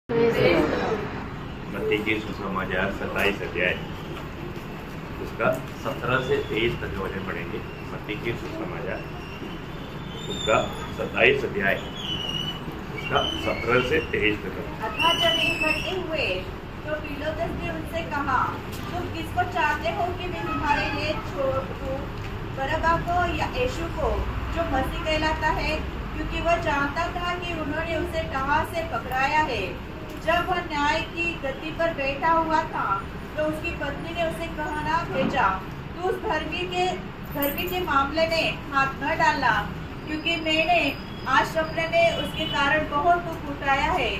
मत्ती की सुसमाचार 27 अध्याय उसका 17 से 23 तक वचन पढ़ेंगे। मत्ती की सुसमाचार उसका 27 अध्याय उसका 17 से 23 तक। अतः जब इकट्ठे हुए तो पीलातुस ने उनसे कहा, तुम किसको चाहते हो कि मैं तुम्हारे लिए छोड़ दूं, बरअब्बा को या यीशु को, जो मसीह कहलाता है? क्योंकि वह जानता था कि उन्होंने उसे कहाँ से पकड़ाया है। जब वह न्याय की गद्दी पर बैठा हुआ था तो उसकी पत्नी ने उसे कहना भेजा, तू उस धर्मी के मामले में हाथ न डालना, क्योंकि मैंने आज सपने में उसके कारण बहुत दुख उठाया है।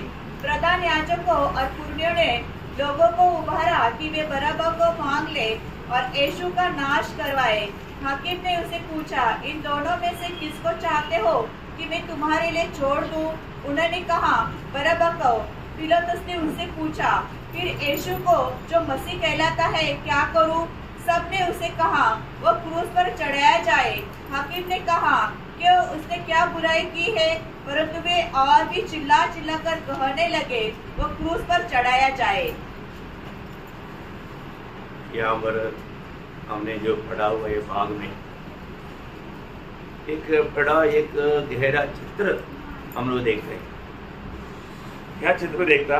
प्रधान याजकों और पुरनियों ने लोगों को उभारा कि वे बरअब्बा को मांग ले और यीशु का नाश करवाए। हाकिम ने उसे पूछा, इन दोनों में से किसको चाहते हो कि मैं तुम्हारे लिए छोड़ दूं? उन्होंने कहा, बरअब्बा को। पीलातुस ने उससे पूछा, फिर यीशु को, जो मसीह कहलाता है, क्या करूं? सबने उसे कहा, वह क्रूस पर चढ़ाया जाए। हाकिम ने कहा कि उसने क्या बुराई की है, परंतु वे और भी चिल्ला चिल्ला कर कहने लगे, वह क्रूस पर चढ़ाया जाए। यहाँ पर हमने जो पढ़ा हुआ है भाग में एक गहरा चित्र हम लोग देख रहे हैं। क्या चित्र देखता,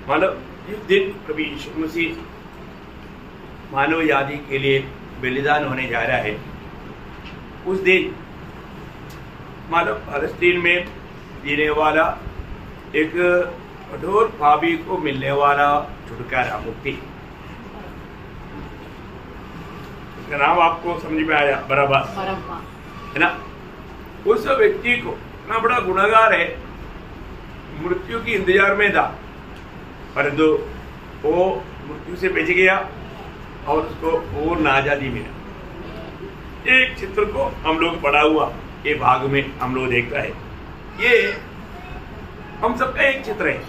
मतलब जिस दिन प्रभु यीशु मसीह मानव जाति के लिए बलिदान होने जा रहा है, उस दिन मानव फलस्तीन में जीने वाला एक कठोर पापी को मिलने वाला छुटकारा, मुक्ति। उसका नाम आपको समझ में आया, बरअब्बा है ना। उस व्यक्ति को इतना बड़ा गुनहगार है, मृत्यु की इंतजार में था, परंतु वो मृत्यु से बच गया और उसको पूर्ण आजादी मिला। एक चित्र को हम लोग पढ़ा हुआ ये भाग में हम लोग देखता है। ये हम सबका एक चित्र है।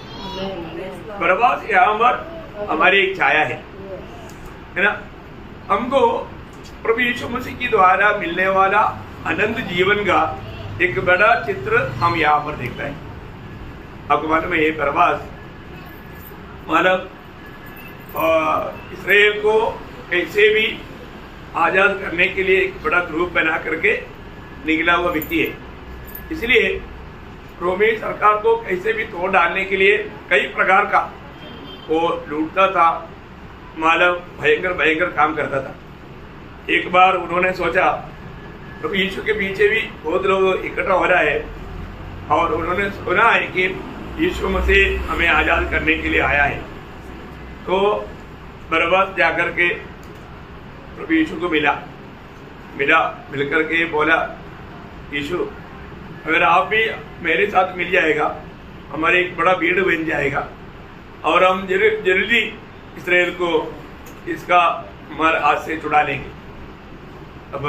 बरअब्बा यहाँ पर हमारी एक छाया है ना। हमको प्रभु यीशु मसीह के द्वारा मिलने वाला अनंत जीवन का एक बड़ा चित्र हम यहाँ पर देखता है। आपको मालूम है, ये बरअब्बा मानव इसराइल को कैसे भी आजाद करने के लिए एक बड़ा ग्रुप बना करके निकला हुआ व्यक्ति है। इसलिए रोमी सरकार को कैसे भी तोड़ डालने के लिए कई प्रकार का वो लूटता था, मानव भयंकर काम करता था। एक बार उन्होंने सोचा, प्रभु यीशु के पीछे भी बहुत लोग इकट्ठा हो रहा है और उन्होंने सुना है कि यीशु मसीह हमें आजाद करने के लिए आया है। तो बरअब्बा जाकर के प्रभु यीशु को मिलकर के बोला, यीशु अगर आप भी मेरे साथ मिल जाएगा, हमारे एक बड़ा भीड़ बन जाएगा और हम जल्दी इसराइल को इसका हमारे हाथ से छुड़ा लेंगे। अब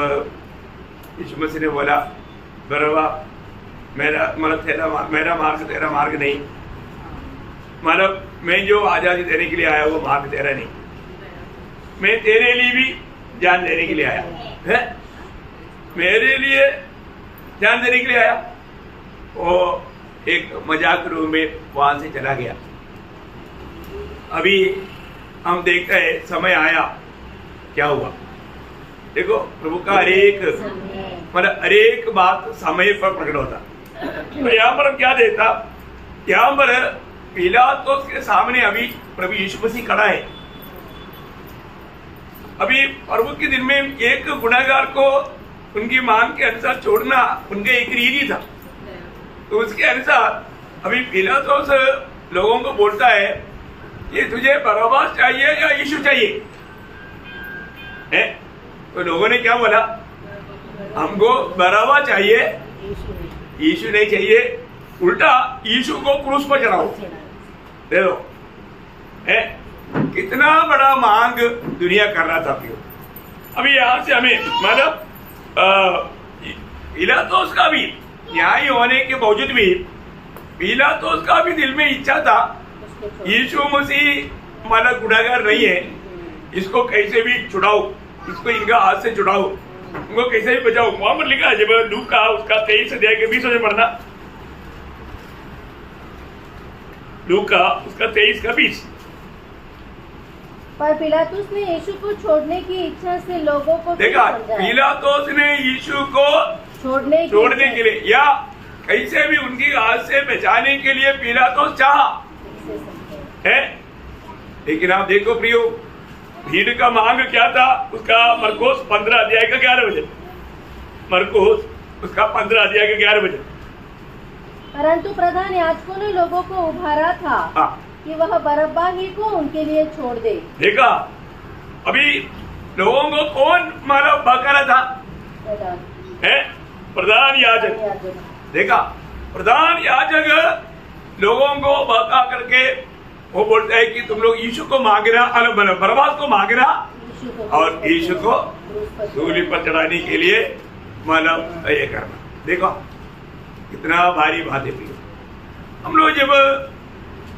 यीशु मसीह ने बोला, बरअब्बा मेरा मार्ग तेरा मार्ग नहीं, मतलब मैं जो आजादी देने के लिए आया वो मार्ग तेरा नहीं, मैं तेरे लिए भी जान देने के लिए आया है, मेरे लिए जान देने के लिए आया। वो एक मजाक रूप में वहां से चला गया। अभी हम देखते हैं समय आया, क्या हुआ। देखो प्रभु का हर एक बात समय पर प्रकट होता। तो यहाँ पर हम क्या देखता, यहाँ पर पिलातुस के सामने अभी प्रभु यीशु मसीह खड़ा है। अभी प्रभु के दिन में एक गुनहगार को उनकी मांग के अनुसार छोड़ना उनका एक रीति था। तो उसके अनुसार अभी पिलातुस लोगों को बोलता है, ये तुझे बरअब्बा चाहिए या यीशु चाहिए है? तो लोगों ने क्या बोला, हमको बरअब्बा चाहिए, यीशु नहीं चाहिए। उल्टा यीशु को क्रूस पर चढ़ाओ। देखो कितना बड़ा मांग दुनिया कर रहा था। अभी यहां से हमें मतलब पिलातुस का भी न्याय होने के बावजूद भी पिलातुस का भी दिल में इच्छा था, यीशु मसीह हमारा गुनहगार नहीं है, इसको कैसे भी छुड़ाओ, इसको इनका हाथ से छुड़ाओ, उनको कैसे भी बचाओ। वहां पर लिखा है जब लूका उसका 23 अध्याय के 20 में पढ़ना, लूका उसका 23 का 20। पर पिलातुस ने यीशु को छोड़ने की इच्छा से लोगों को देखा, समझाया। पिलातुस ने यीशु को छोड़ने के लिए या कैसे भी उनकी हाथ से बचाने के लिए पिलातुस चाहा है। लेकिन आप देखो प्रियो, भीड़ का मांग क्या था उसका? मरकोस 15 अध्याय का 11 वचन, मरकोस उसका 15 अध्याय का 11 वचन। परंतु प्रधान याजकों ने लोगों को उभारा था हाँ, कि वह बरब्बा ही को उनके लिए छोड़ दे। देखा, अभी लोगों को कौन मारा बकारा था? है प्रधान याजक। देखा, प्रधान याजक लोगों को बका करके वो बोलता है कि तुम लोग यीशु को मांगना, बरब्बास को मांगना और यीशु को सूली पर चढ़ाने के लिए मतलब ये करना। देखो कितना भारी बात है प्रिय। हम लोग जब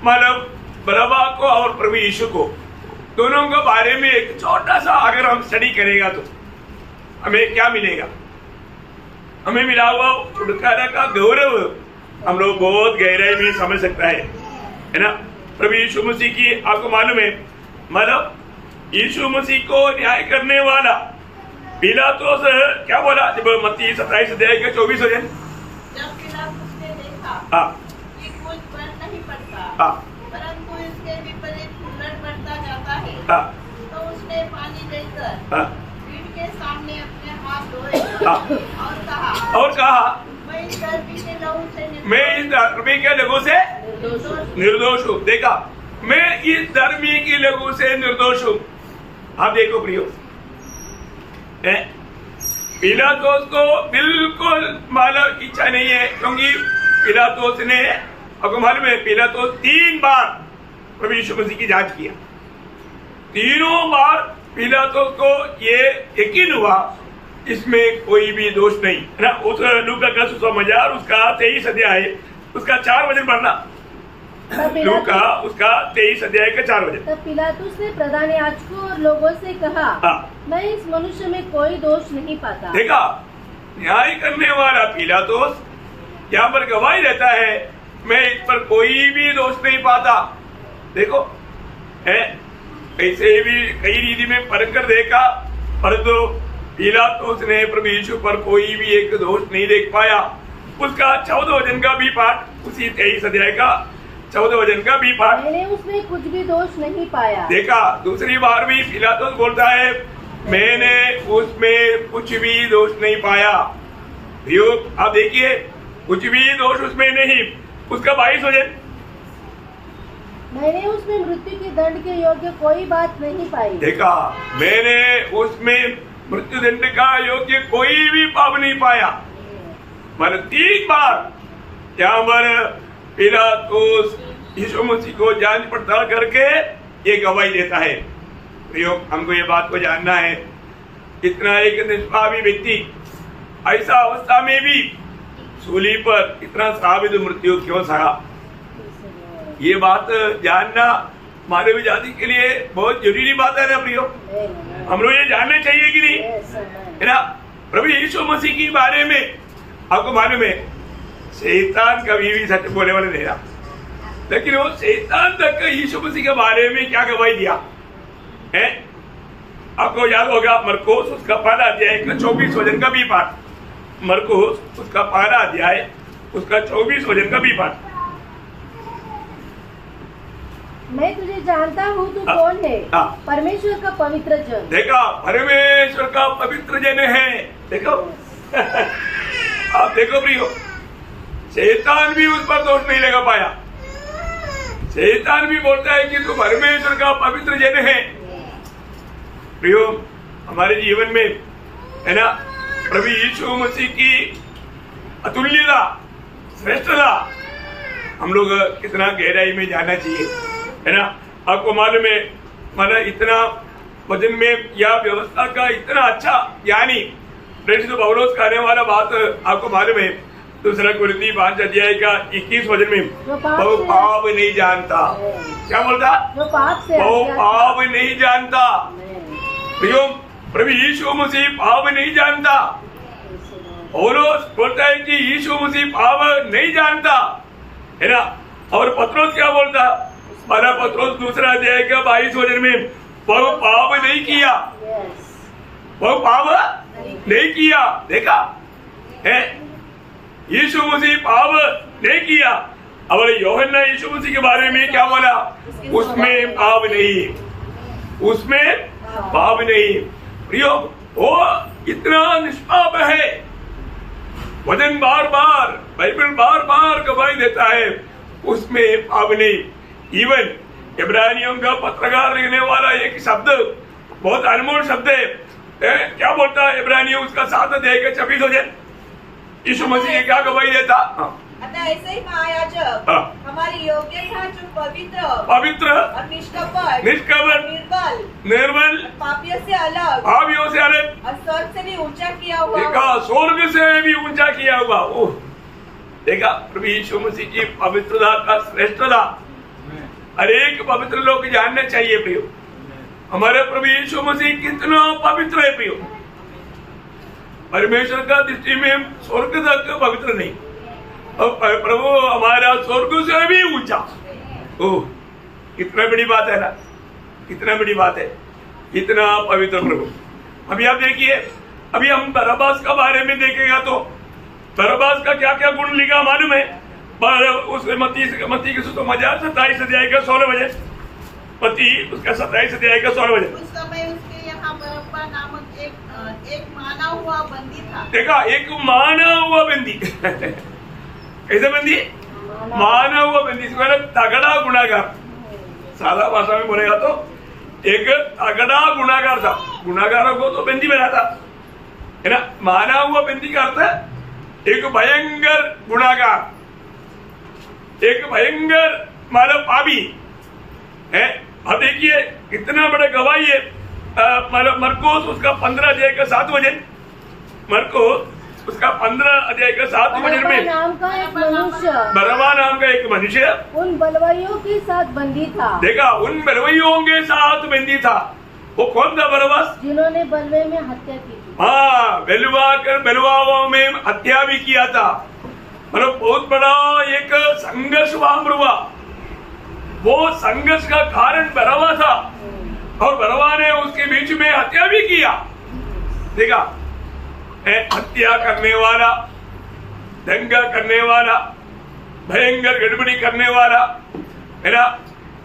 मतलब बरब्बा को और प्रभु यीशु को दोनों के बारे में एक छोटा सा अगर हम स्टडी करेगा तो हमें क्या मिलेगा? हमें मिला हुआ छुटकारा का गौरव हम लोग बहुत गहराई में समझ सकता है ना। प्रभु यीशु मसीह की आपको मालूम है, मतलब यीशु मसीह को न्याय करने वाला पिलातुस क्या बोला? जब मत्ती 27 अध्याय के 24 वचन, जब पिलातुस ने देखा हाँ कि कुछ फर्क नहीं पड़ता, हाँ परंतु इसके विपरीत उलट बढ़ता जाता है, हाँ तो उसने पानी लेकर हाँ भीड़ के सामने अपने हाथ धोए हाँ और कहा, मैं इस धर्मी के लहू से निर्दोष हूँ। देखा, मैं इस धर्मी की लहू से निर्दोष हूँ। आप देखो प्रियो, पिलातुस को बिल्कुल मालूम इच्छा नहीं है, क्योंकि पिलातुस ने आपको मालूम है पिलातुस 3 बार प्रभु यीशु मसीह की जांच किया। तीनों बार पिलातुस को ये यकीन हुआ इसमें कोई भी दोष नहीं है ना। उस लूका का सुसमाचार उसका 23 अध्याय उसका 4 वचन पढ़ना। लूका उसका 23 अध्याय का 4 वचन। तब पिलातुस ने प्रधान याजकों और लोगों से कहा, मैं इस मनुष्य में कोई दोष नहीं पाता। देखा, न्याय करने वाला पिलातुस यहाँ पर गवाही देता है, मैं इस पर कोई भी दोष नहीं पाता। देखो है, ऐसे भी कई रीति में परख कर देखा, परंतु पिलातुस ने प्रभु यीशु पर कोई भी एक दोष नहीं देख पाया। उसका 14 वचन का भी पाठ, उसी 23 अध्याय का 14 वचन का भी पाठ, मैंने उसमें कुछ भी दोष नहीं पाया। देखा, दूसरी बार भी पिलातुस बोलता है मैंने उसमें कुछ भी दोष नहीं पाया। आप देखिए, कुछ भी दोष उसमें नहीं। उसका 22 वचन, मैंने उसमें मृत्यु के दंड के योग्य कोई बात नहीं पाई। देखा, मैंने उसमें मृत्यु दंड का योग्य कोई भी पाप नहीं पाया। मतलब 3 बार यहाँ पर पिलातुस यीशु मसीह को जांच पड़ताल करके ये गवाही देता है। प्रियो, हमको ये बात को जानना है, इतना एक निष्पापी व्यक्ति ऐसा अवस्था में भी सूली पर इतना साबित मृत्यु क्यों सहा? ये बात जानना मानव जाति के लिए बहुत जरूरी बात है ना प्रियो। हम लोग ये जानना चाहिए कि नहीं, है ना। प्रभु यीशु मसीह के बारे में आपको मालूम है शैतान कभी भी सच बोलने वाला नहीं रहा, लेकिन वो शैतान तक यीशु मसीह के बारे में क्या गवाही दिया है? आपको याद होगा मरकोस उसका 1 अध्याय का 24 वचन का भी पाठ, मरकोस उसका 1 अध्याय उसका 24 वचन का भी पाठ। मैं तुझे जानता हूँ, तू कौन है? परमेश्वर का पवित्र जन। देखा, परमेश्वर का पवित्र जन है। देखो आप देखो प्रियो, शैतान भी उस पर दोष नहीं लगा पाया। शैतान भी बोलता है कि तू परमेश्वर का पवित्र जन है। प्रियो, हमारे जीवन में है ना प्रभु यीशु मसीह की अतुल्यता, श्रेष्ठता हम लोग कितना गहराई में जानना चाहिए, है ना। आपको मालूम है, मतलब इतना वचन में या व्यवस्था का इतना अच्छा यानी प्रेरित पौलुस कहने वाला बात आपको मालूम है, 2 कुरिन्थी 5 अध्याय का 21 वचन में, वो पाप नहीं जानता। क्या बोलता? वो पाप नहीं जानता। प्रभु यीशु मसीह पाप नहीं जानता। पौलुस बोलता है कि यीशु मसीह पाप नहीं जानता, है ना। और पत्रोस क्या बोलता पहला पत्रोस दूसरा अध्याय का 22 वचन में वह पाप नहीं किया, वह पाप नहीं किया। देखा है, यीशु मसीह पाप नहीं किया। और यूहन्ना यीशु मसीह के बारे में क्या बोला? उसमें पाप नहीं, उसमें पाप नहीं। प्रियो, वो इतना निष्पाप है। वचन बार बार, बाइबल बार बार गवाही देता है, उसमें पाप नहीं। इवन इब्रानियों का पत्रकार लिखने वाला एक शब्द बहुत अनमोल शब्द है। क्या बोलता है इब्रानियों उसका 7 अध्याय का 26 वचन? यीशु मसीह क्या गवाही देता? अतः ऐसे ही महायाजक हमारी योग्य था, जो पवित्र और निष्कपट, निर्मल, पापियों से अलग, पापियों से अलग, और स्वर्ग से भी ऊंचा किया हुआ। देखा, स्वर्ग से भी ऊंचा किया हुआ। ओह, देखा प्रभु यीशु मसीह की पवित्रता का श्रेष्ठता हर एक पवित्र लोग जानने चाहिए। प्रियो, हमारे प्रभु यीशु मसीह कितना पवित्र है। प्रियो, परमेश्वर का दृष्टि में स्वर्ग तक पवित्र नहीं, और प्रभु हमारा स्वर्ग से भी ऊंचा। ओह, कितना बड़ी बात है ना, कितना बड़ी बात है, इतना पवित्र प्रभु। अभी आप देखिए, अभी हम बरअब्बास के बारे में देखेगा तो बरअब्बास का क्या क्या गुण लिखा मालूम है? उसके मत्ती के सुसमाचार 27 अध्याय का 16 वचन, मत्ती उसका 27 अध्याय का 16 वचन। उस समय उसके यहाँ बरअब्बा नामक एक माना हुआ बंदी था। देखा, एक माना हुआ बंदी कैसे बंदी? माना हुआ बंदी, तगड़ा गुनाहगार। सादा भाषा में बोलेगा तो एक तगड़ा गुनाहगार था। गुनाहगारों को तो बंदी बनाता है ना। माना हुआ बंदी का अर्थ है एक भयंकर गुनाहगार, एक भयंकर मानव पापी है। अब देखिए कितना बड़ा गवाही है। मरकुस उसका 15 अध्याय का 7 वचन, मरकुस उसका 15 अध्याय का 7 वचन में नाम का एक मनुष्य, बरअब्बा नाम का एक मनुष्य उन बलवाइयों के साथ बंदी था। देखा, उन बलवाइयों के साथ बंदी था। वो कौन था? बरअब्बास, जिन्होंने बलवे में हत्या की थी। हाँ, बेलवाओं में हत्या भी किया था। मतलब बहुत बड़ा एक संघर्ष वहां पर हुआ। वो संघर्ष का कारण बरअब्बा था, और बरअब्बा ने उसके बीच में हत्या भी किया। देखा, हत्या करने वाला, दंगा करने वाला, भयंकर गड़बड़ी करने वाला है ना।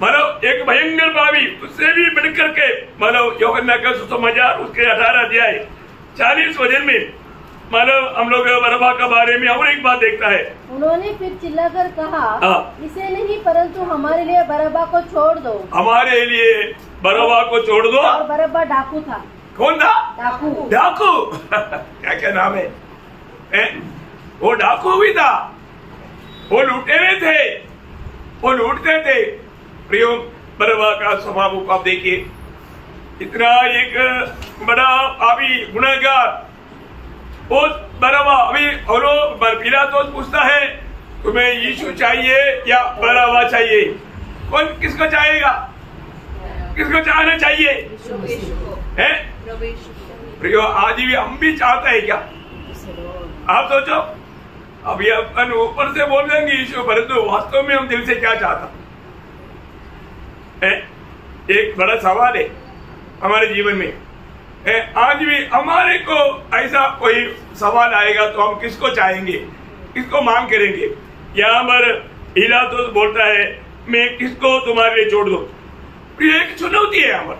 मतलब एक भयंकर पापी, उससे भी बढ़कर के मतलब यूहन्ना का सुसमाचार उसके 18 अध्याय 40 वचन में मतलब हम लोग बरअब्बा के बारे में और एक बात देखता है। उन्होंने फिर चिल्लाकर कहा, इसे नहीं परंतु हमारे लिए बरअब्बा को छोड़ दो। हमारे लिए बरअब्बा को छोड़ दो। और बरअब्बा डाकू था। कौन था? डाकू। डाकू क्या क्या नाम है? वो डाकू भी था, वो लुटेरे थे, वो लूटते थे। प्रियो, बरअब्बा का स्वभाव को आप देखिए, इतना एक बड़ा पापी गुनहगार। वो बरअब्बा, अभी और पिलातुस पूछता है तुम्हें यीशु चाहिए या बरअब्बा चाहिए? कौन किसको चाहेगा? किसको चाहना चाहिए? है प्रियो, आज भी हम भी चाहते हैं क्या? आप सोचो, अभी अपन ऊपर से बोल देंगे यीशु, परंतु वास्तव में हम दिल से क्या चाहता है? एक बड़ा सवाल है हमारे जीवन में। आज भी हमारे को ऐसा कोई सवाल आएगा तो हम किसको चाहेंगे, किसको मांग करेंगे? यहाँ पर पिलातुस बोलता है मैं किसको तुम्हारे लिए छोड़ दो। एक चुनौती है यहाँ पर,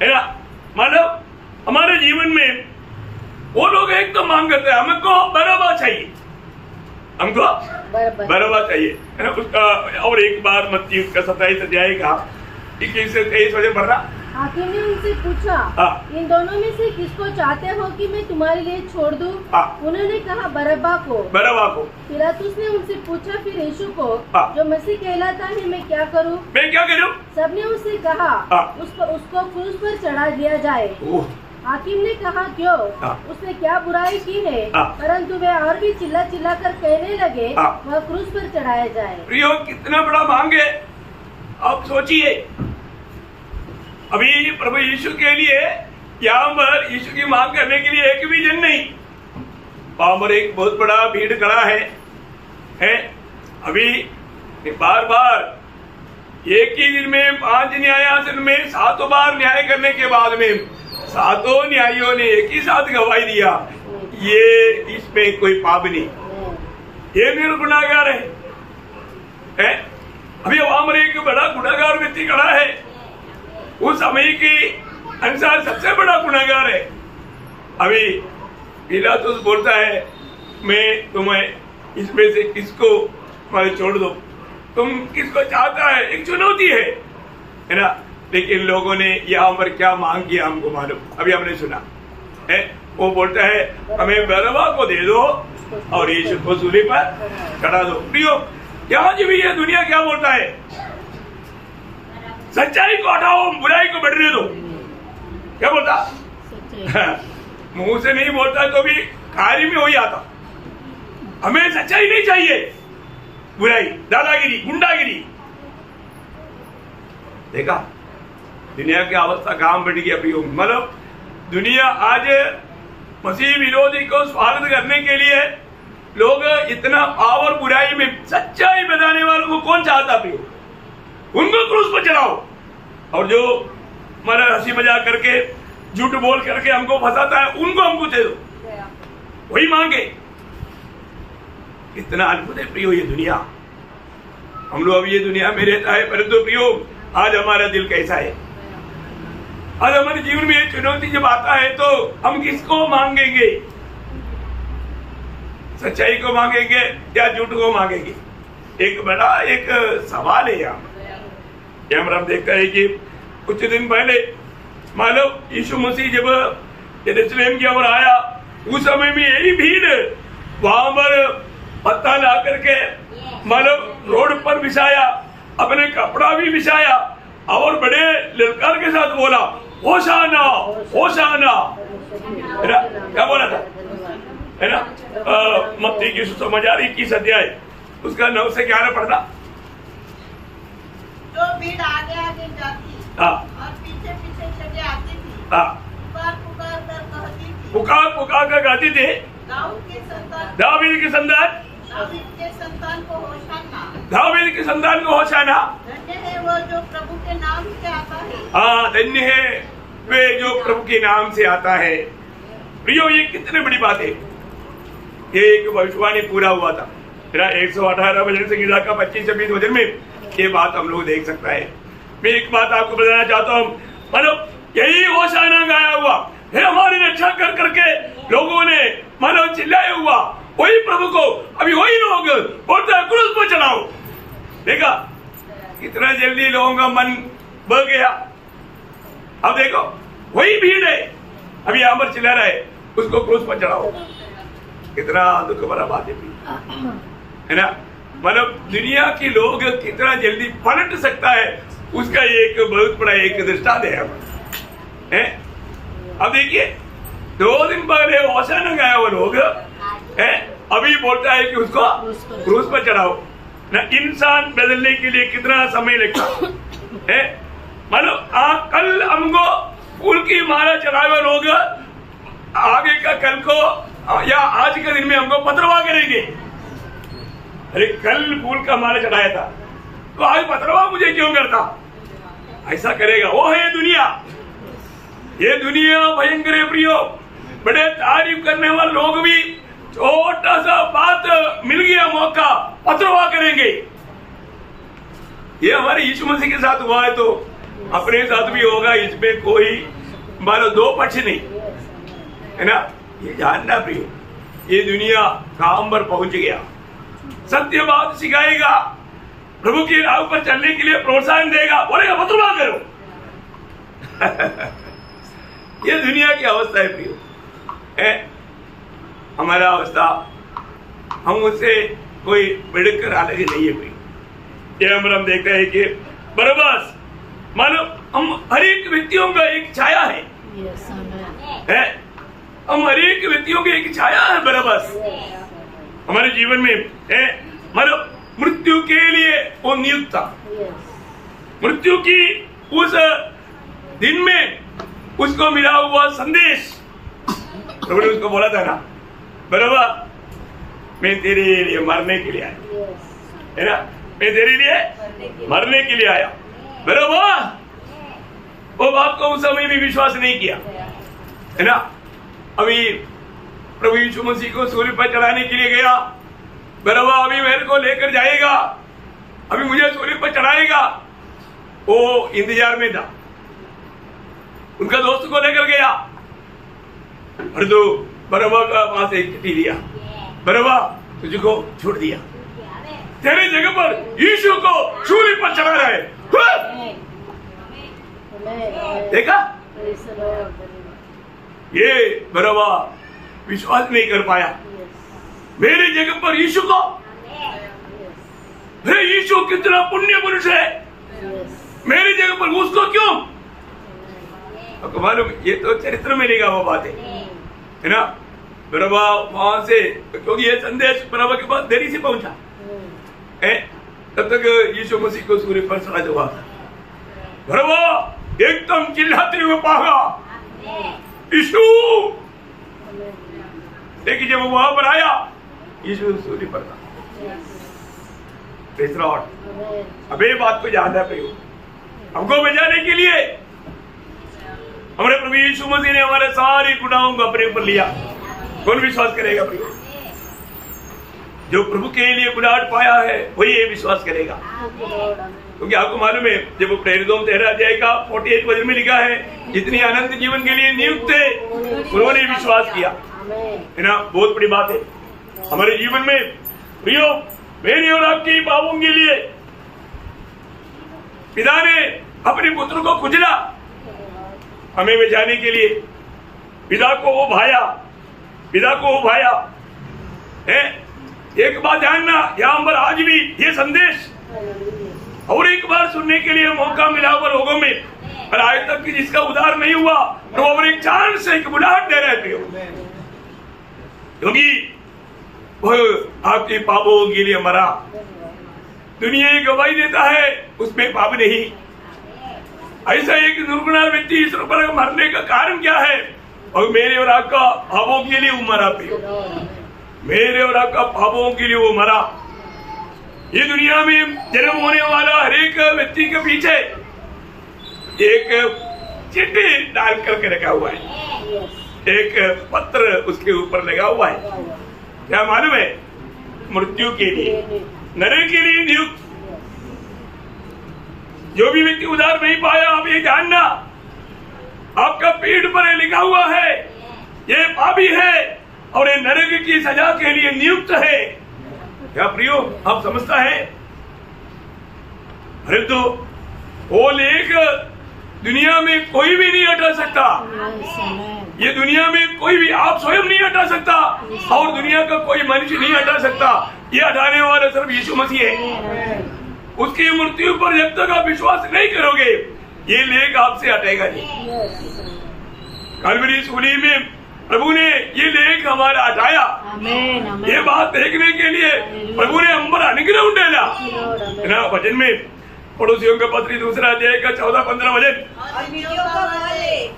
है ना। मतलब हमारे जीवन में वो लोग एक तो मांग करते हैं हमको बरअब्बा चाहिए, हमको बरअब्बा चाहिए, है ना। उसका और एक बार मत्ती उसका 27 अध्याय का 21 से 23 वचन पढ़ रहा। हाकिम ने उनसे पूछा, इन दोनों में से किसको चाहते हो कि मैं तुम्हारे लिए छोड़ दूं? उन्होंने कहा बरअब्बा को। पिलातुस ने उनसे पूछा फिर यीशु को जो मसीह कहलाता है मैं क्या करूं? मैं क्या करूं? सबने उससे कहा उसको क्रूस पर चढ़ा दिया जाए। हाकिम ने कहा क्यों? उसने क्या बुराई की है? परंतु वे और भी चिल्ला चिल्ला कर कहने लगे वह क्रूस पर चढ़ाया जाए। प्रियो, कितना बड़ा मांग है आप सोचिए। अभी प्रभु यीशु के लिए यहाँ पर यीशु की मांग करने के लिए एक भी जन नहीं, वहां पर एक बहुत बड़ा भीड़ खड़ा है। अभी बार बार एक ही दिन में 5 न्यायासन में 7 बार न्याय करने के बाद में 7 न्यायियों ने एक ही साथ गवाही दिया, ये इसमें कोई पाप नहीं, ये निर्गुनागार है? अभी वहां पर एक बड़ा गुनाहगार व्यक्ति खड़ा है, उस समय के अनुसार सबसे बड़ा गुनाहगार है। अभी पिलातुस बोलता है मैं तुम्हें इसमें से किसको तुम्हारे छोड़ दो, तुम किसको चाहता है, एक चुनौती है ना। लेकिन लोगों ने यहाँ पर क्या मांग किया हमको मालूम, अभी हमने सुना है। वो बोलता है हमें बरअब्बा को दे दो और यीशु को सूली पर चढ़ा दो। प्रियो, यहाँ जो भी ये दुनिया क्या बोलता है, सच्चाई को हटाओ, बुराई को बढ़ने दो। क्या बोलता? मुंह से नहीं बोलता तो भी कार्य में हो जाता। हमें सच्चाई नहीं चाहिए, बुराई, दादागिरी, गुंडागिरी। देखा दुनिया की अवस्था कहां बढ़ गई अभी। मतलब दुनिया आज मसीह विरोधी को स्वागत करने के लिए लोग इतना पावर बुराई में, सच्चाई बताने वालों को कौन चाहता भी, उनको क्रूस पर चढ़ाओ, और जो हमारा हंसी मजाक करके झूठ बोल करके हमको फंसाता है उनको हमको दे दो, वही मांगे। इतना अद्भुत है प्रियो ये दुनिया। हम लोग अब ये दुनिया में रहता है, परंतु प्रियो आज हमारा दिल कैसा है? आज हमारे जीवन में ये चुनौती जब आता है तो हम किसको मांगेंगे? सच्चाई को मांगेंगे या झूठ को मांगेंगे? एक बड़ा एक सवाल है यहाँ हम देखते हैं कि कुछ दिन पहले मानो यीशु मसीह जब यरूशलेम की ओर आया, उस समय में यही भीड़ वहां पर पत्ता ला करके मानो रोड पर बिछाया, अपने कपड़ा भी बिछाया और बड़े ललकार के साथ बोला होशाना होशाना। क्या बोला था? है ना? मत्ती की सुसमाचार 21 अध्याय उसका 9 से 11 पढ़ना। जो भीड़ आगे आगे जाती और पीछे पीछे चले आती थी, पुकार पुकार कर कहती थी, पुकार पुकार कर कहती थी, दाऊद के संतान, दाऊद के संतान, दाऊद के संतान को होशाना, दाऊद के संतान को होशाना। धन्य है वो जो प्रभु के नाम से आता है। हाँ, धन्य है वे जो प्रभु के नाम से आता है। प्रियो, ये कितनी बड़ी बात है। ये एक भविष्यवाणी पूरा हुआ था। 118 वचन संहिता का 25-26 वचन में ये बात हम लोग देख सकता है। मैं एक बात आपको बताना चाहता हूँ, मतलब यही होशाना गाया हुआ है, हमारी रक्षा कर करके लोगों ने मानो चिल्लाया हुआ, वही प्रभु को अभी वही लोग बोलते हैं क्रूस पर चढ़ाओ। देखा कितना जल्दी लोगों का मन बढ़ गया। अब देखो वही भीड़ है अभी यहाँ पर चिल्ला रहा है उसको क्रूस पर चढ़ाओ। कितना दुख भरा बात है ना? मतलब दुनिया के लोग कितना जल्दी पलट सकता है उसका एक बहुत बड़ा एक दृष्टांत है। अब देखिए 2 दिन पहले होशाना गाया वो लोग है, अभी बोलता है कि उसको क्रूस पर चढ़ाओ ना। इंसान बदलने के लिए कितना समय लगता है? मतलब कल हमको फूल की माला चढ़ाए हुए लोग आगे का कल को या आज के दिन में हमको पत्रवा करेंगे। अरे कल फूल का माला चढ़ाया था तो आज पत्रवा मुझे क्यों करता? ऐसा करेगा। वो है ये दुनिया भयंकर है प्रियो। बड़े तारीफ करने वाले लोग भी छोटा सा बात मिल गया मौका पत्रवा करेंगे। ये हमारे यीशु मसीह के साथ हुआ है तो अपने साथ भी होगा, इसमें कोई मानो 2 पक्ष नहीं है ना। ये जानना प्रियो, ये दुनिया काम पर पहुंच गया, सत्य बात सिखाएगा, प्रभु की राह पर चलने के लिए प्रोत्साहन देगा, बोलेगा पत्रवा करो। ये दुनिया की अवस्था है प्रियो, है हमारा अवस्था। हम उससे कोई बिड़कर अलग नहीं है प्रियो। ये हम देखते हैं कि बरअब्बास मानो हम हर एक व्यक्तियों का एक छाया है, हम हर एक व्यक्तियों की एक छाया है बरअब्बास हमारे जीवन में है। मतलब मृत्यु के लिए वो नियुक्त था। मृत्यु की उस दिन में उसको मिला हुआ संदेश, प्रभु ने उसको बोला था ना, बरअब्बा मैं तेरे लिए मरने के लिए आया है ना। मैं तेरे लिए मरने के लिए आया। मेरा वो बाप को उस समय भी विश्वास नहीं किया, है ना। अभी प्रभु यीशु मसीह को सूली पर चढ़ाने के लिए गया, बरअब्बा अभी मेरे को लेकर जाएगा, अभी मुझे सूली पर चढ़ाएगा। वो इंतजार में था, उनका दोस्त को लेकर गया और तो बरअब्बा का वहां से चिट्ठी दिया, बरअब्बा तुझको छोड़ दिया, तेरे जगह पर यीशु को सूली पर चढ़ा रहा है। देखा, ये बरअब्बा विश्वास नहीं कर पाया, मेरे जगह पर यीशु को, यीशु कितना पुण्य पुरुष है, मेरी जगह पर उसको क्यों? आपको मालूम, ये तो चरित्र में लिखा हुआ बात है ना। बरअब्बा वहां से, क्योंकि ये संदेश बरअब्बा के पास देरी से पहुंचा है, तब तक यीशु मसीह को सूली पर चढ़ा हुआ था। बरअब्बा एकदम चिल्लाते हुए भागा, यीशु। लेकिन जब वो वहां पर आया, यीशु सूली पर था। अब ये बात को याद है प्रियो, हमको बचाने के लिए हमारे प्रभु यीशु मसीह ने हमारे सारे गुनाहों को अपने ऊपर लिया। कौन विश्वास करेगा प्रियो? जो प्रभु के लिए गुनाह पाया है वही ये विश्वास करेगा। क्योंकि आपको मालूम है, जब वो प्रेरितों 13 अध्याय का 48 वचन में लिखा है, जितनी अनंत जीवन के लिए नियुक्त थे उन्होंने विश्वास किया, है ना। बहुत बड़ी बात है हमारे जीवन में प्रियो। मेरी और आपकी पापों के लिए पिता ने अपने पुत्र को कुचला, हमें बचाने के लिए पिता को वो भाया, पिता को वो भाया है। एक बात जानना, यहाँ पर आज भी ये संदेश और एक बार सुनने के लिए मौका मिला हुआ लोगों में, और आज तक कि जिसका उद्धार नहीं हुआ तो वो एक चांस, एक बुलाहट दे रहे थे, क्योंकि वह आपके पापों के लिए मरा। दुनिया एक गवाही देता है, उसमें पाप नहीं। ऐसा एक निर्गुणार व्यक्ति इस पर मरने का कारण क्या है? और मेरे और आपका पापों के लिए वो मरा, मेरे और आपका पापों के लिए वो मरा। ये दुनिया में जन्म होने वाला हर एक व्यक्ति के पीछे एक चिट्ठी डाल करके रखा हुआ है, एक पत्र उसके ऊपर लगा हुआ है। क्या मालूम है? मृत्यु के लिए, नरक के लिए नियुक्त। जो भी व्यक्ति उद्धार नहीं पाया, आप ये जानना, आपका पीठ पर लिखा हुआ है ये पापी है और ये नरक की सजा के लिए नियुक्त है। क्या प्रियो, आप समझता है? अरे तो वो लेख दुनिया में कोई भी नहीं हटा सकता, ये दुनिया में कोई भी, आप स्वयं नहीं हटा सकता और दुनिया का कोई मनुष्य नहीं हटा सकता। ये हटाने वाला सिर्फ यीशु मसीह है। उसकी मृत्यु पर जब तक आप विश्वास नहीं करोगे, ये लेख आपसे हटेगा नहीं। कलवरी सूली में प्रभु ने ये लेख हमारा हटाया। ये बात देखने के लिए प्रभु ने हम पर अनुग्रह उंडेला, है ना। वचन में पड़ोसियों का पत्री 2 अध्याय का 14-15 वचन,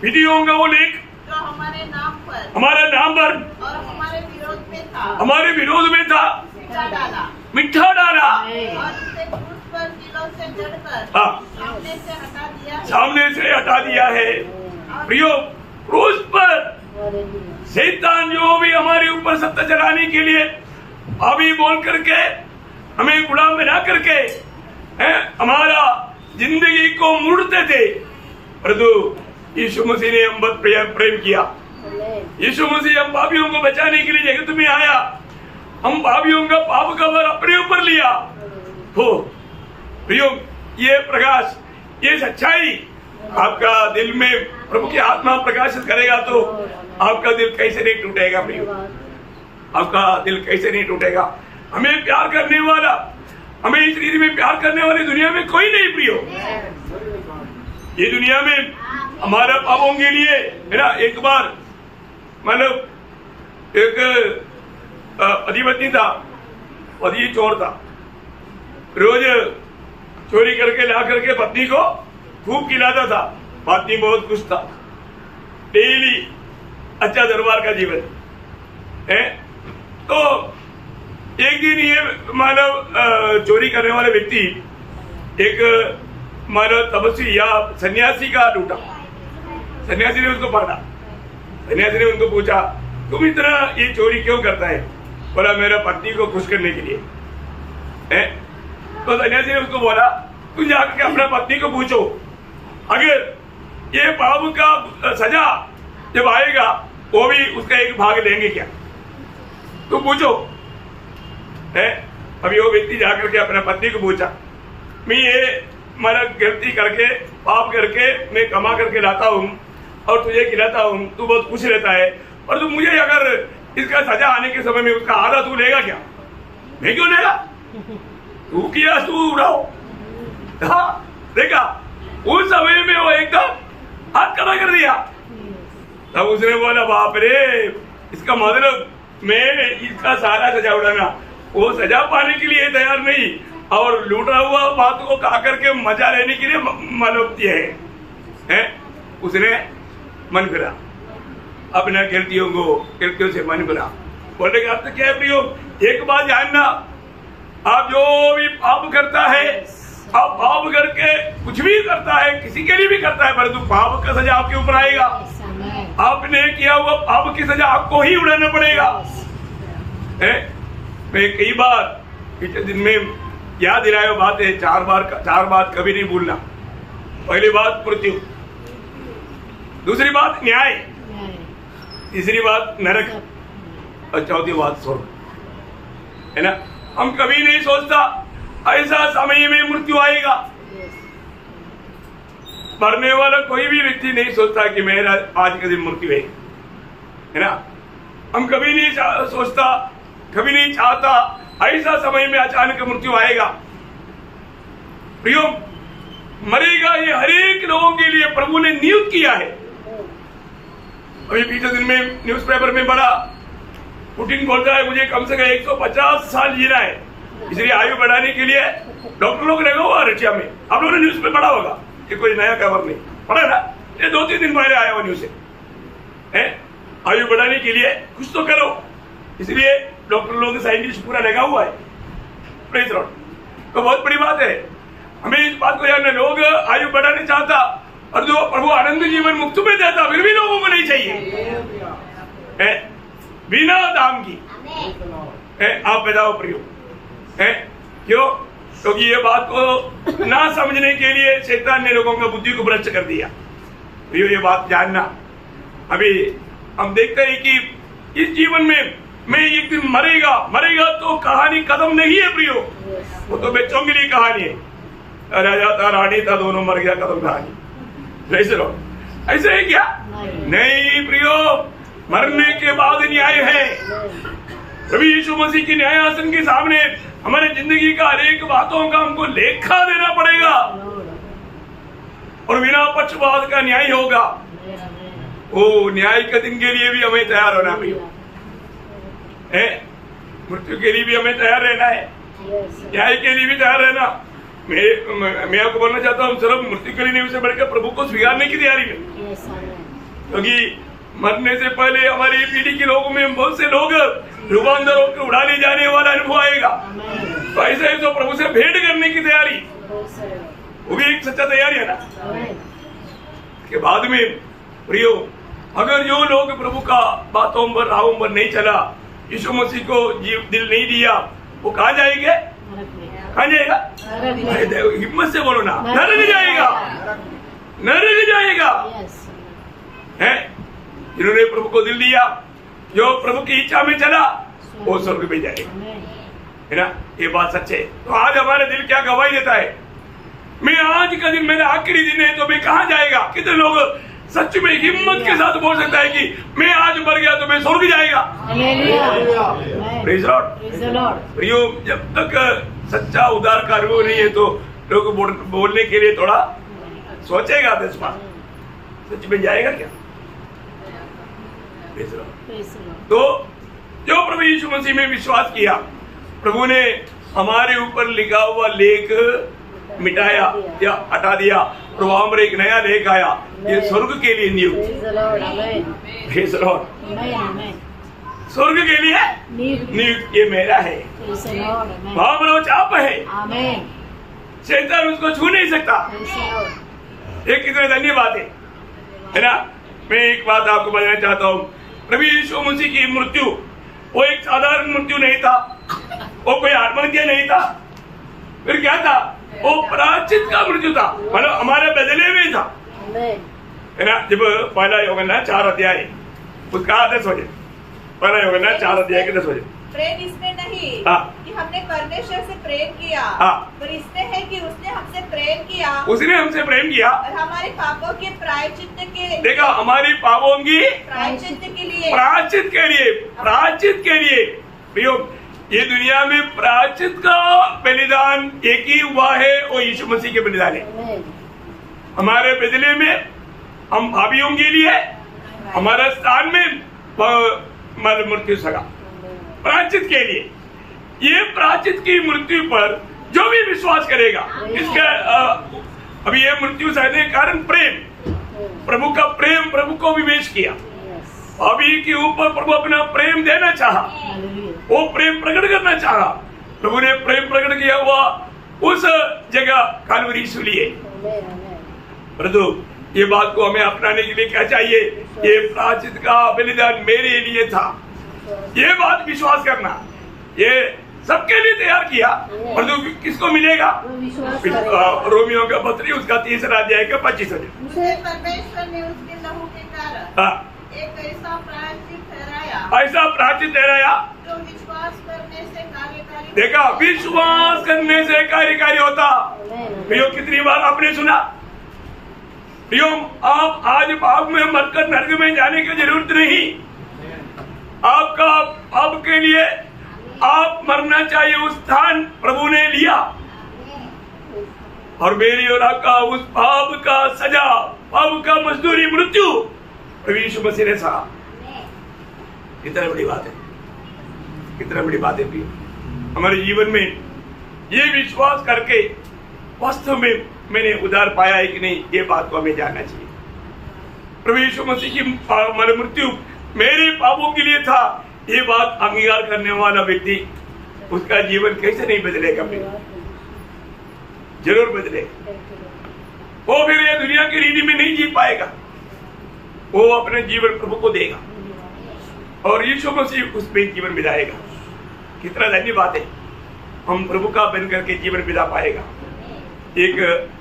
विधियों का वो लेख जो हमारे नाम पर, हमारा नाम पर और हमारे विरोध में था, हमारे विरोध में था, मिठा डाला और उसे क्रूस पर किलों से जड़कर सामने से हटा दिया है। सामने से हटा दिया है। प्रियो, क्रूस पर शैतान जो भी हमारे ऊपर सत्ता चलाने के लिए अभी बोल करके हमें गुलाम बना करके हमारा जिंदगी को मुड़ते थे, परंतु यीशु मसीह ने हम पर प्रेम किया। यीशु मसीह हम पापियों को बचाने के लिए जगत में आया, हम पापियों का पाप का भार अपने ऊपर लिया। तो प्रियो, ये प्रकाश, ये सच्चाई आपका दिल में प्रभु की आत्मा प्रकाशित करेगा तो आपका दिल कैसे नहीं टूटेगा प्रियो, आपका दिल कैसे नहीं टूटेगा। हमें प्यार करने वाला, हमें इस रीति में प्यार करने वाली दुनिया में कोई नहीं प्रियो। ये दुनिया में हमारा पापों के लिए, है ना, एक बार मतलब एक पति पत्नी था, पति चोर था, रोज चोरी करके ला करके पत्नी को खूब खिलाता था। पत्नी बहुत खुश था, डेली अच्छा दरबार का जीवन है। तो एक दिन ये मानव चोरी करने वाले व्यक्ति एक मानव तपस्वी या सन्यासी का लूटा। सन्यासी ने उसको पकड़ा। सन्यासी ने उनको पूछा, तुम इतना ये चोरी क्यों करता है? बोला, मेरा पत्नी को खुश करने के लिए है। तो सन्यासी ने उसको बोला, तुम जाकर के अपना पत्नी को पूछो, अगर ये पाप का सजा जब आएगा वो भी उसका एक भाग लेंगे क्या? तो पूछो है। अभी वो व्यक्ति जाकर के अपना पत्नी को पूछा, मैं ये मारा गलती करके पाप करके मैं कमा करके लाता हूँ और तुझे खिलाता हूँ, तू बहुत खुश रहता है, और तू मुझे अगर इसका सजा आने के समय में उसका आधा तू लेगा क्या? मैं क्यों लेगा? तू किया तू उड़ाओ। हाँ, देखा उस समय में वो एकदम हाथ खड़ा कर दिया। तब उसने बोला, बाप रे, इसका मतलब मैं इसका सारा सजा उड़ाना, वो सजा पाने के लिए तैयार नहीं और लूटा हुआ बात को खा करके मजा लेने के लिए मनोक्ति है? उसने मन फिरा, अपने गलतियों से मन फिरा। बोलने का अर्थ क्या है प्रियो? एक बात जानना, आप जो भी पाप करता है, आप पाप करके कुछ भी करता है, किसी के लिए भी करता है, परंतु पाप का सजा आपके ऊपर आएगा। आपने किया हुआ पाप की सजा आपको ही उड़ाना पड़ेगा। मैं कई बार पिछले दिन में याद दिलाया बात है, चार बात कभी नहीं भूलना। पहली बात मृत्यु, दूसरी बात न्याय, तीसरी बात नरक और चौथी बात स्वर्ग, है ना। हम कभी नहीं सोचता ऐसा समय में मृत्यु आएगा। मरने वाला कोई भी व्यक्ति नहीं सोचता कि मेरा आज के दिन मृत्यु है ना। हम कभी नहीं सोचता, कभी नहीं चाहता ऐसा समय में अचानक मृत्यु आएगा। प्रियो, मरेगा ये हर एक लोगों के लिए प्रभु ने नियुक्त किया है। अभी पिछले दिन में न्यूज़पेपर में बड़ा पुटिन बोलता है मुझे कम से कम 150 साल जीना है, इसलिए आयु बढ़ाने के लिए डॉक्टर लोग लगा हुआ रशिया में। आप लोगों ने न्यूज में पढ़ा होगा, ये कोई नया खबर नहीं पढ़ा ना, ये 2-3 दिन पहले आया हुआ न्यूज है। आयु बढ़ाने के लिए कुछ तो करो, इसलिए डॉक्टर लोग साइंटिस्ट पूरा लगा हुआ है। Praise Lord. तो बहुत बड़ी बात है, हमें इस बात को जानना, लोग आयु बढ़ाने चाहता और जो प्रभु आनंद जीवन मुक्त में देता फिर भी लोगों को नहीं चाहिए बिना दाम की। आप बताओ प्रियो, क्यों? क्योंकि ये बात को ना समझने के लिए शैतान ने लोगों का बुद्धि को भ्रष्ट कर दिया। प्रियो, ये बात जानना, अभी हम देखते हैं कि इस जीवन में मैं एक दिन मरेगा तो कहानी खत्म नहीं है प्रियो। वो तो बच्चों के लिए कहानी है, राजा था रानी था दोनों मर गया, खत्म कहानी। ऐसे है क्या? नहीं प्रियो, मरने के बाद न्याय है। प्रभु यीशु मसीह की न्याय आसन के सामने हमारे जिंदगी का हर एक बातों का हमको लेखा देना पड़ेगा और बिना पक्षपात का न्याय होगा। वो न्याय के दिन के लिए भी हमें तैयार होना प्रियो है, मृत्यु के लिए भी हमें तैयार रहना है, न्याय के लिए भी तैयार रहना। मैं आपको बोलना चाहता हूँ, सिर्फ मृत्यु के लिए नहीं, उससे बढ़कर प्रभु को स्वीकारने की तैयारी में, क्योंकि मरने से पहले हमारी पीढ़ी के लोगों में बहुत से लोग रूपांतर होकर उड़ा ले जाने वाला अनुभव आएगा। तो ऐसे तो प्रभु से भेंट करने की तैयारी, वो भी एक सच्चा तैयारी है ना। के बाद में प्रियो, अगर जो लोग प्रभु का बातों पर राहों पर नहीं चला, यीशु मसीह को दिल नहीं दिया, वो कहाँ जाएंगे? कहाँ जाएगा? हिम्मत से बोलो ना, नरक जाएगा, नरक जाएगा। है जिन्होंने प्रभु को दिल दिया, जो प्रभु की इच्छा में चला, वो स्वर्ग में जाएगा, है ना। ये बात सच है। तो आज हमारा दिल क्या गवाही देता है? मैं आज का दिन मेरा आखिरी दिन है तो मैं कहाँ जाएगा? कितने लोग सच में हिम्मत के साथ बोल सकता है कि मैं आज मर गया तो मैं स्वर्ग जाएगा? Praise Lord. प्रियो, जब तक सच्चा उद्धार का अनुभव नहीं है तो लोग बोलने के लिए थोड़ा सोचेगा 10 बार, सच में जाएगा क्या? तो जो प्रभु यीशु मसीह में विश्वास किया, प्रभु ने हमारे ऊपर लिखा हुआ लेख मिटाया या हटा दिया और वहां पर एक नया लेख आया, ये स्वर्ग के लिए नियुक्त। स्वर्ग के लिए नियुक्त, ये मेरा है। भाव चाप है, शैतान उसको छू नहीं सकता। ये कितने धन्य बात है ना। मैं एक बात आपको बताना चाहता हूँ, प्रभु यीशु मसीह की मृत्यु वो एक साधारण मृत्यु नहीं था, वो कोई आत्महत्या नहीं था, फिर क्या था, वो प्रायश्चित का मृत्यु था, मतलब हमारे बदले में था, है ना। जब पहला यूहन्ना 4 अध्याय उसका 10 बजे, पहला यूहन्ना 4 अध्याय के 10 बजे, प्रेम इसमें नहीं कि हमने परमेश्वर से प्रेम किया, पर इसमें है कि उसने हमसे प्रेम किया, उसने हमसे प्रेम किया और हमारे पापों के प्रायश्चित के, देखा, हमारी पापों की प्रायश्चित के लिए, प्रायश्चित के लिए, प्रायश्चित के लिए। प्रियो, ये दुनिया में प्रायश्चित का बलिदान एक ही हुआ है, वो यीशु मसीह के बलिदान है। हमारे बदले में हम भावियों के लिए हमारे स्थान में मृत्यु सगा प्रायश्चित के लिए। ये प्रायश्चित की मृत्यु पर जो भी विश्वास करेगा, इसका अभी ये मृत्यु सहने के कारण प्रेम, प्रभु का प्रेम प्रभु को विवेश किया, अभी के ऊपर प्रभु अपना प्रेम देना चाहा, वो प्रेम प्रकट करना चाहा। प्रभु ने प्रेम प्रकट किया हुआ उस जगह कालवरी सूली है। परंतु ये बात को हमें अपनाने के लिए क्या चाहिए, ये प्रायश्चित का बलिदान मेरे लिए था, ये बात विश्वास करना। ये सबके लिए तैयार किया, परंतु किसको मिलेगा, रोमियो का पत्री उसका 3 अध्याय का 25 परमेश्वर ने उसके लहू के कारण एक ऐसा प्रायश्चित ठहराया जो विश्वास करने से कार्यकारी, देखा, विश्वास करने से कार्यकारी होता। प्रियो, कितनी बार आपने सुना, प्रियो, आप आज पाप में मरकर नरक में जाने की जरूरत नहीं, आपका पाप के लिए आप मरना चाहिए, उस स्थान प्रभु ने लिया, और मेरी और आपका उस पाप का सजा, पाप का मजदूरी मृत्यु प्रभु यीशु मसीह ने सहा। कितना बड़ी बात है, कितना बड़ी बात है। हमारे जीवन में ये विश्वास करके वास्तव में मैंने उद्धार पाया है कि नहीं, ये बात को हमें जानना चाहिए। प्रभु यीशु मसीह की मृत्यु मेरे पापों के लिए था, ये बात अंगीकार करने वाला व्यक्ति, उसका जीवन कैसे नहीं बदलेगा, जरूर बदलेगा। वो फिर ये दुनिया की रीति में नहीं जी पाएगा, वो अपने जीवन प्रभु को देगा और यीशु मसीह उसमें जीवन बिताएगा। कितना धन्य बात है, हम प्रभु का बन करके जीवन बिता पाएगा। एक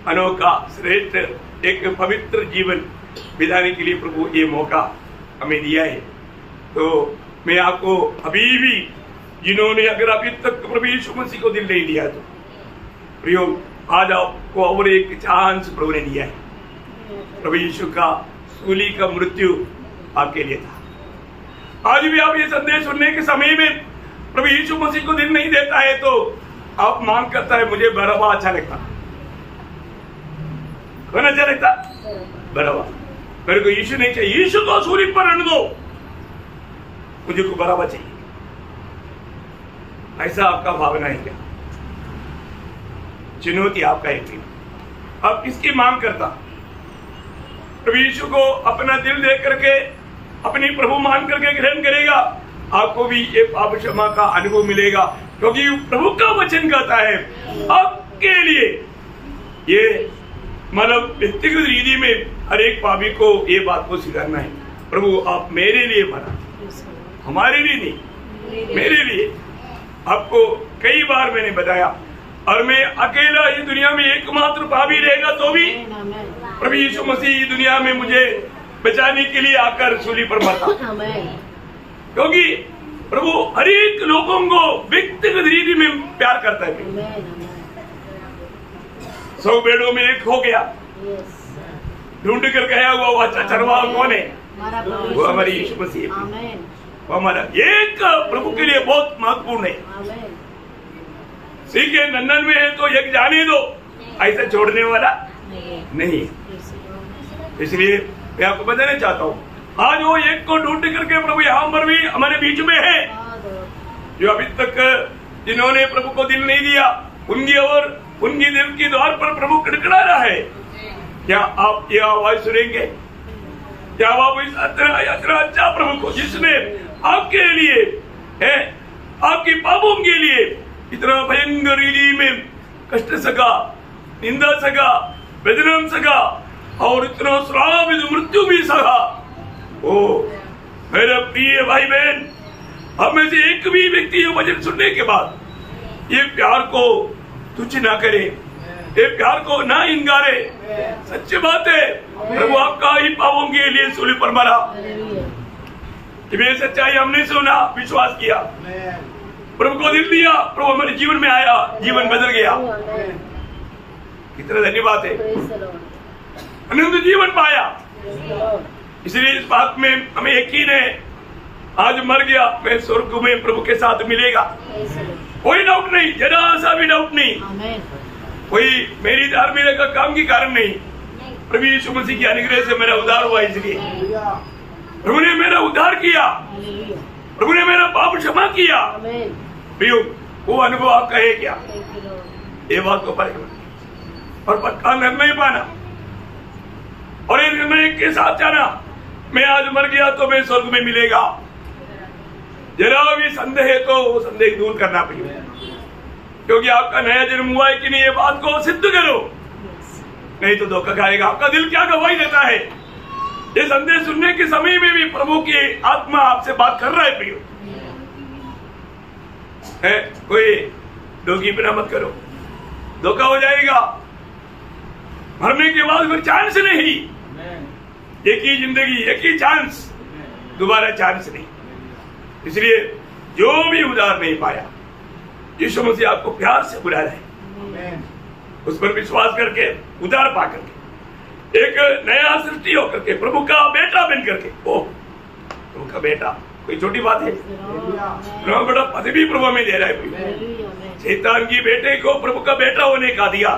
अनोखा, श्रेष्ठ, एक पवित्र जीवन बिताने के लिए प्रभु ये मौका हमें दिया है। तो मैं आपको अभी भी, जिन्होंने अगर अभी तक प्रभु यीशु मसीह को दिल नहीं दिया, तो प्रियो, आज आपको और एक चांस प्रभु ने दिया है। प्रभु यीशु का सूली का मृत्यु आपके लिए था। आज भी आप ये संदेश सुनने के समय में प्रभु यीशु मसीह को दिल नहीं देता है, तो आप मांग करता है, मुझे बरअब्बा अच्छा लगता, कौन अच्छा लगता, बरअब्बा, मेरे को यीशु नहीं चाहिए, यीशु को सूली पर रहने दो, मुझे को बरअब्बा चाहिए। ऐसा आपका भावना है क्या? चुनौती आपका एक दिन, आप किसकी मांग करता? प्रभु यीशु को अपना दिल दे करके, अपनी प्रभु मान करके ग्रहण करेगा, आपको भी ये पाप क्षमा का अनुभव मिलेगा, क्योंकि प्रभु का वचन कहता है आपके लिए। ये मतलब व्यक्तिगत रीति में हर एक पापी को ये बात को स्वीकारना है, प्रभु आप मेरे लिए मरा, हमारे लिए नहीं, मेरे लिए। आपको कई बार मैंने बताया, और मैं अकेला इस दुनिया में एकमात्र पापी रहेगा तो भी प्रभु यीशु मसीह दुनिया में मुझे बचाने के लिए आकर सूली पर मरा, क्योंकि प्रभु हर एक लोगों को व्यक्तिगत रीति में प्यार करता है। 100 भेड़ों में एक हो गया, ढूंढ कर गया हुआ वो अच्छा चरवाहा कौन है? वो हमारी यीशु मसीह है। वो हमारा एक प्रभु के लिए बहुत महत्वपूर्ण है। सीखे नंदन में है तो एक जाने दो, ऐसा छोड़ने वाला नहीं। इसलिए मैं आपको बताना चाहता हूँ, आज वो एक को ढूंढ करके प्रभु यहाँ पर भी हमारे बीच में है, जो अभी तक जिन्होंने प्रभु को दिल नहीं दिया, उनकी और उनकी दिल के द्वार पर प्रभु खड़खड़ा रहा है। क्या आप ये आवाज सुनेंगे? क्या आप इस अच्छा प्रभु को, जिसने आपके लिए है, आपके पापों के लिए इतना भयंकर रीति में कष्ट सका, निंदा सका, वेदना सका और इतना श्रावित मृत्यु भी सका। ओ मेरे प्रिय भाई बहन, हम में से एक भी व्यक्ति ये वचन सुनने के बाद ये प्यार को तुच्छ ना करे, ये प्यार को ना इंगारे। सच्ची बात है, प्रभु आपका ही पापों के लिए सूली पर मरा। ये सच्चाई हमने सुना, विश्वास किया, प्रभु को दिल दिया, प्रभु हमारे जीवन में आया, जीवन बदल गया। कितना धन्यवाद है, अनंत जीवन पाया। इसलिए इस बात में हमें यकीन है, आज मर गया मैं स्वर्ग में प्रभु के साथ मिलेगा, कोई डाउट नहीं, जरा सा भी डाउट नहीं। कोई मेरी धार्मिकता का काम के कारण नहीं, प्रभु यीशु मसीह की अनुग्रह से मेरा उद्धार हुआ। इसलिए प्रभु ने मेरा उद्धार किया, प्रभु ने मेरा पाप क्षमा किया। प्रियो, वो अनुभव आपका है क्या? ये बात को पर पक्का निर्णय पाना और ये निर्णय के साथ जाना, मैं आज मर गया तो मैं स्वर्ग में मिलेगा। जरा भी संदेह है तो वो संदेह दूर करना पड़ेगा, क्योंकि आपका नया जन्म हुआ है कि नहीं, ये बात को सिद्ध करो, नहीं तो धोखा खाएगा। आपका दिल क्या गवाही देता है? ये संदेश सुनने के समय में भी प्रभु की आत्मा आपसे बात कर रहा है। प्रियो है, कोई धोखी बिना मत करो, धोखा हो जाएगा। मरने के बाद फिर चांस नहीं, एक ही जिंदगी, एक ही चांस, दोबारा चांस नहीं। इसलिए जो भी उद्धार नहीं पाया, यीशु मसीह आपको प्यार से बुला रहे हैं, उस पर विश्वास करके उद्धार पा करके एक नया सृष्टि होकर के प्रभु का बेटा बन करके, ओ प्रभु का बेटा कोई छोटी बात है? बड़ा पद भी प्रभु में दे रहा है। शैतान की बेटे को प्रभु का बेटा होने का दिया,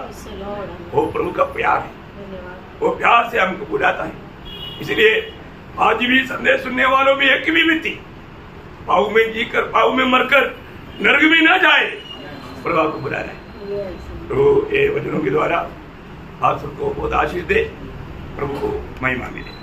वो प्रभु का प्यार है, वो प्यार से हमको बुलाता है। इसलिए आज भी संदेश सुनने वालों में एक भी व्यक्ति पाऊ में जीकर, पाऊ में मरकर नरक में ना जाए, प्रभु को बुला रहा है। तो ये वचनों के द्वारा आप सबको बहुत आशीष दे, प्रभु को महिमा मिले।